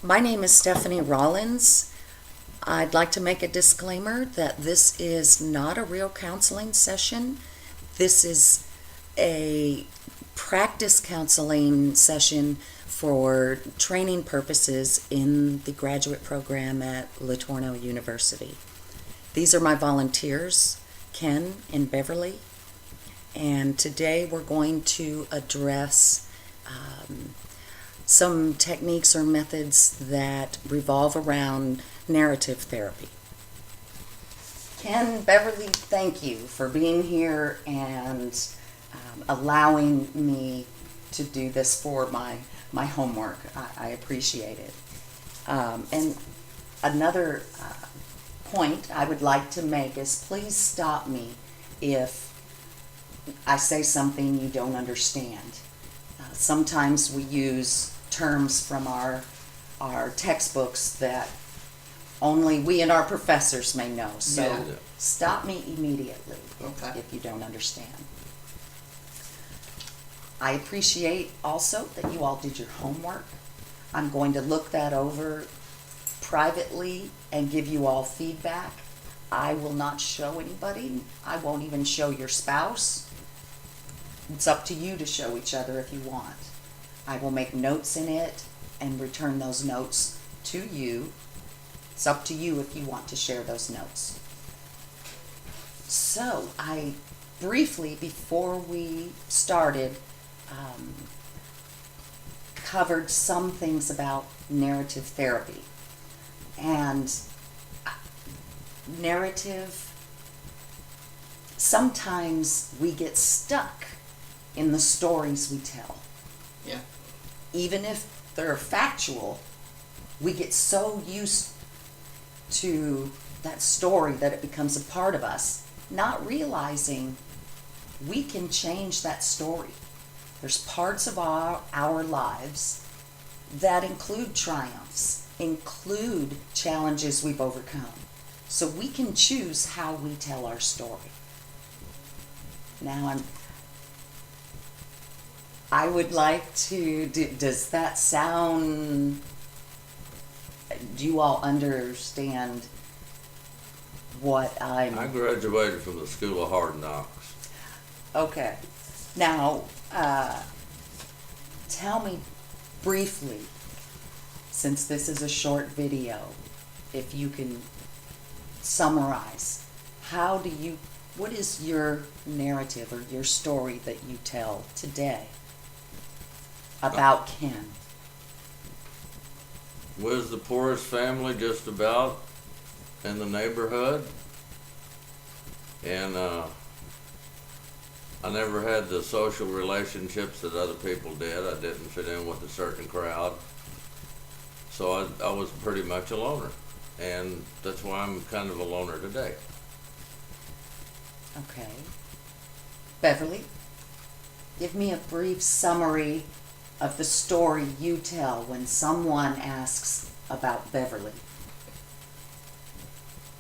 My name is Stephanie Rollins. I'd like to make a disclaimer that this is not a real counseling session. This is a practice counseling session for training purposes in the graduate program at LeTourneau University. These are my volunteers, Ken and Beverly, and today we're going to address some techniques or methods that revolve around narrative therapy. Ken, Beverly, thank you for being here and allowing me to do this for my homework. I appreciate it. And another point I would like to make is please stop me if I say something you don't understand. Sometimes we use terms from our textbooks that only we and our professors may know. So Yeah. stop me immediately Okay. if you don't understand. I appreciate also that you all did your homework. I'm going to look that over privately and give you all feedback. I will not show anybody. I won't even show your spouse. It's up to you to show each other if you want. I will make notes in it and return those notes to you. It's up to you if you want to share those notes. So, I briefly, before we started, covered some things about narrative therapy. And narrative, sometimes we get stuck in the stories we tell. Yeah. Even if they're factual, we get so used to that story that it becomes a part of us, not realizing we can change that story. There's parts of our lives that include triumphs, include challenges we've overcome. So we can choose how we tell our story. Now I would like to, does that sound, do you all understand what I graduated from the School of Hard Knocks. Okay. Now, tell me briefly, since this is a short video, if you can summarize, what is your narrative or your story that you tell today about Ken? Was the poorest family just about in the neighborhood, and I never had the social relationships that other people did. I didn't fit in with a certain crowd, so I was pretty much a loner, and that's why I'm kind of a loner today. Okay. Beverly, give me a brief summary of the story you tell when someone asks about Beverly.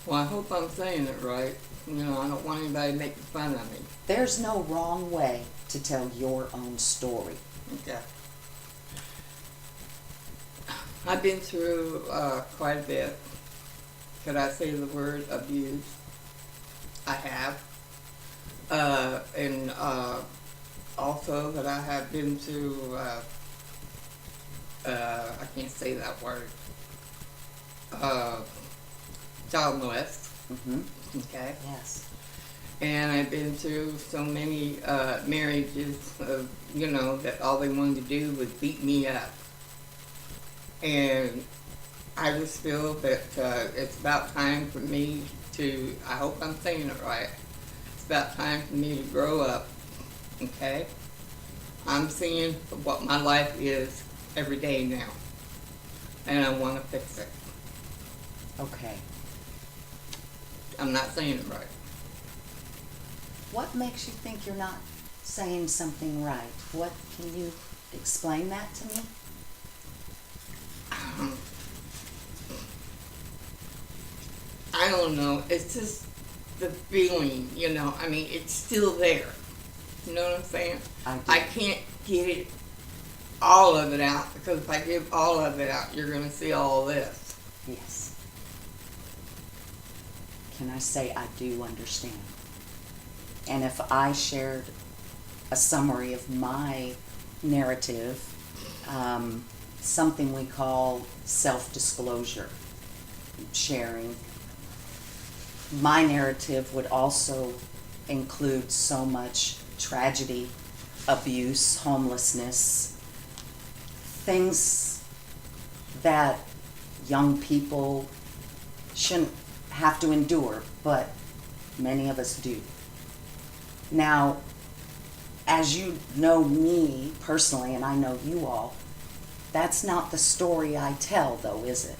Well, I hope I'm saying it right. You know, I don't want anybody making fun of me. There's no wrong way to tell your own story. Okay. I've been through quite a bit. Could I say the word abuse? I have. And also that I have been through, I can't say that word, child molest. Mm-hmm. Okay. Yes. And I've been through so many marriages of, that all they wanted to do was beat me up. And I just feel that it's about time for me to, I hope I'm saying it right, it's about time for me to grow up, okay? I'm seeing what my life is every day now, and I want to fix it. Okay. I'm not saying it right. What makes you think you're not saying something right? What, can you explain that to me? I don't know. It's just the feeling, I mean, it's still there. You know what I'm saying? I do. I can't get it all of it out, because if I give all of it out, you're gonna see all this. Yes. Can I say I do understand? And if I shared a summary of my narrative, something we call self-disclosure sharing, my narrative would also include so much tragedy, abuse, homelessness, things that young people shouldn't have to endure, but many of us do. Now, as you know me personally, and I know you all, that's not the story I tell, though, is it?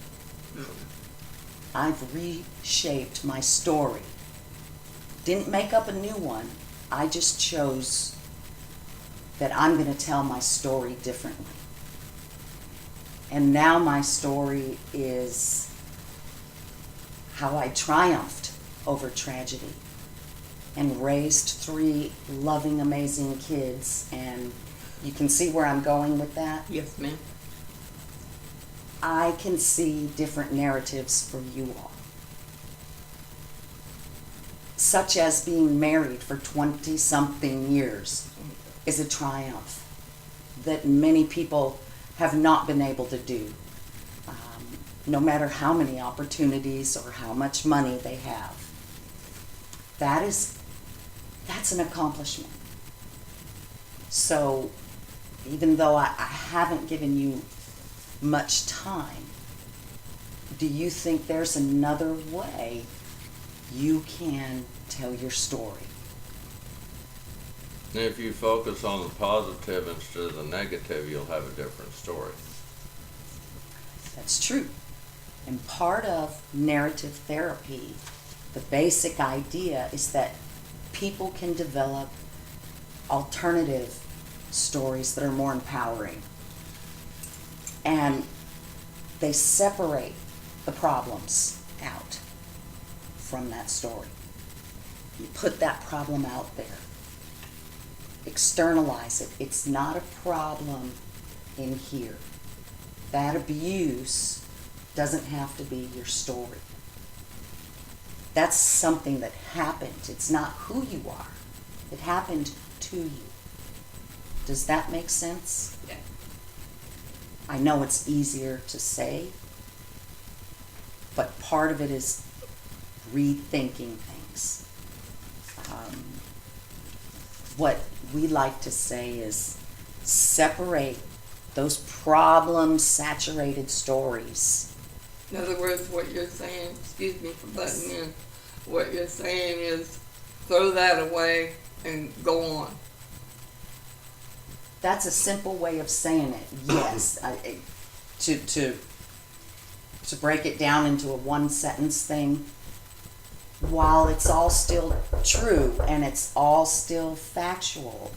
I've reshaped my story. Didn't make up a new one. I just chose that I'm going to tell my story differently. And now my story is how I triumphed over tragedy and raised 3 loving, amazing kids. And you can see where I'm going with that. Yes, ma'am. I can see different narratives for you all, such as being married for 20-something years is a triumph that many people have not been able to do, no matter how many opportunities or how much money they have. That's an accomplishment. So even though I haven't given you much time, do you think there's another way you can tell your story? If you focus on the positive instead of the negative, you'll have a different story. That's true. And part of narrative therapy, the basic idea is that people can develop alternative stories that are more empowering. And they separate the problems out from that story. You put that problem out there. Externalize it. It's not a problem in here. That abuse doesn't have to be your story. That's something that happened. It's not who you are. It happened to you. Does that make sense? Yeah. I know it's easier to say, but part of it is rethinking things. What we like to say is separate those problem-saturated stories. In other words, what you're saying, excuse me for butting in, what you're saying is throw that away and go on. That's a simple way of saying it. Yes, to break it down into a one-sentence thing, while it's all still true and it's all still factual,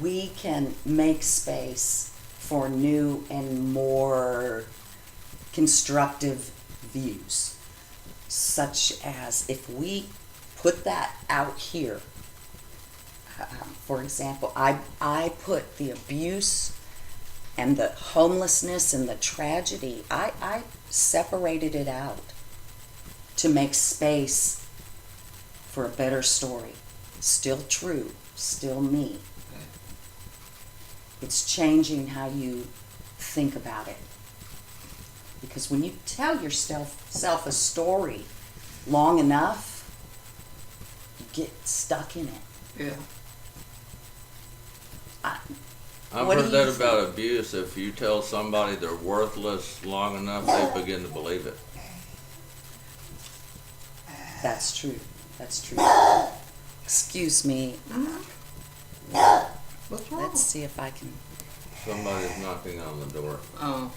we can make space for new and more constructive views, such as if we put that out here. For example, I put the abuse and the homelessness and the tragedy, I separated it out to make space for a better story. Still true, still me. It's changing how you think about it. Because when you tell yourself a story long enough, you get stuck in it. Yeah. I've What do heard you that think? about abuse. If you tell somebody they're worthless long enough, they begin to believe it. That's true. That's true. Excuse me. What's wrong? Let's see if I can. Somebody's knocking on the door. Oh,